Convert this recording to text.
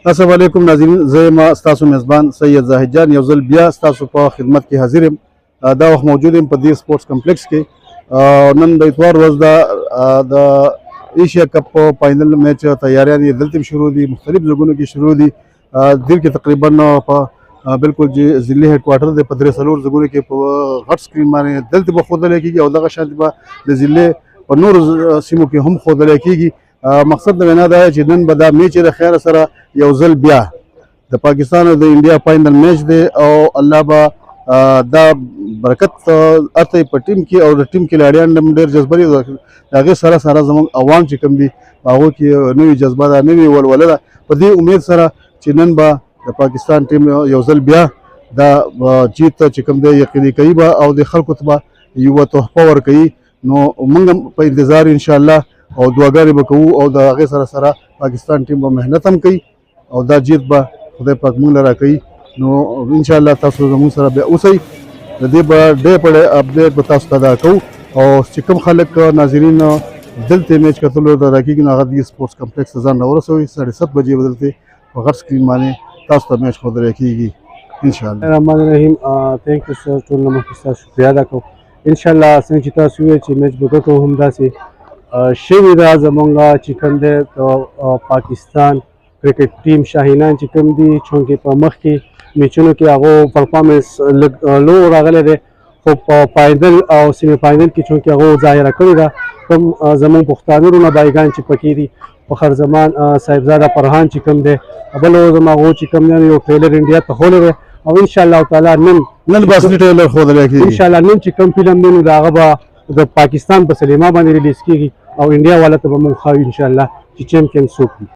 السلام علیکم ناظرین، زه یم ستاسو میزبان سید زاهد جان. یو ځل بیا ستاسو په خدمت کې حاضر یم. دا وخت موجود یم په دې سپورټس کمپلیکس کې. نن د اتوار ورځ ده، د ایشیا کپ په فاینل میچ تیاریان یې دلته شروع دي، مختلف ځایونو کې شروع دي. دل کې تقریبا په بالکل چې ضلعي هیډ کوارټر دی په 3-4 ځایونو کې په غټ سکرین باندې دلته به ښودلی کېږي او دغه شانتې به د ضلعي په نورو سیمو کې هم ښودلی کېږي. مقصد د وینا دا دی چې نن به دا میچ د خیر سره یو ځل بیا د پاکستان او د انډیا فاینل میچ دی او الله به دا برکت اته په ټیم کې او د ټیم کھلاړیان هم ډېر جذبه دي. د هغې سره سره زموږ عوام چې کوم دي په هغو کې نوې جذبه ده، نوې ولوله ده. په دې امید سره چې نن به د پاکستان ټیم یو ځل بیا دا جیت چې کوم دی یقیني کوي به او د خلکو ته به یوه تحفه ورکوي. نو موږ هم په انتظار انشاءالله او دعاګانې به کوو او د هغې سره سره پاکستان ټیم به محنت هم کوي او دا جیت به خدای پاک موږ له راکوي. نو انشاءالله تاسو زموږ سره بیا اوسئ. د دې به ډېر په ډېر اپډیټ به تاسو ته دا کوو. او چې کوم خلک ناظرین دلته میچ کتلو ته راکېږي نو هغه دې سپورټس کمپلیکس ته ځان راورسوئ. 7:30 بجې به دلته په غټ سکرین باندې تاسو ته میچ ښودلی کېږي انشاءالله. الرحمن الرحیم. ثانک یو سر، ټول نه مخکې ستاسو شکریه ادا کوم. انشاءالله څنګه چې تاسو وویل چې میچ به ګټو همداسې شوي ده. زمونږ چې کوم دی د پاکستان کرکټ ټیم شاهینان چې کوم دي چونکې په مخکې میچونو کې هغو پرفارمنس لږ لو راغلی دی، خو په فاینل او سیمی فاینل کې چونکې هغو ظاهره کړې ده کوم زمونږ پښتانه رونه بایګان چې پکې دي، فخر زمان صاحبزاده فرحان چې کوم دی، بل زما هغو چې کوم دی یو ټریلر انډیا ته ښولی دی او انشاءالله تعالی نن به اصلي ټریلر ښودلی کېږي. انشاءالله نن چې کوم فلم دی نو د هغه به د پاکستان په سلیما باندې ریلیز کېږي او انډیا والا ته به موږ ښایو انشاءالله چې چیمپئن څوک وي.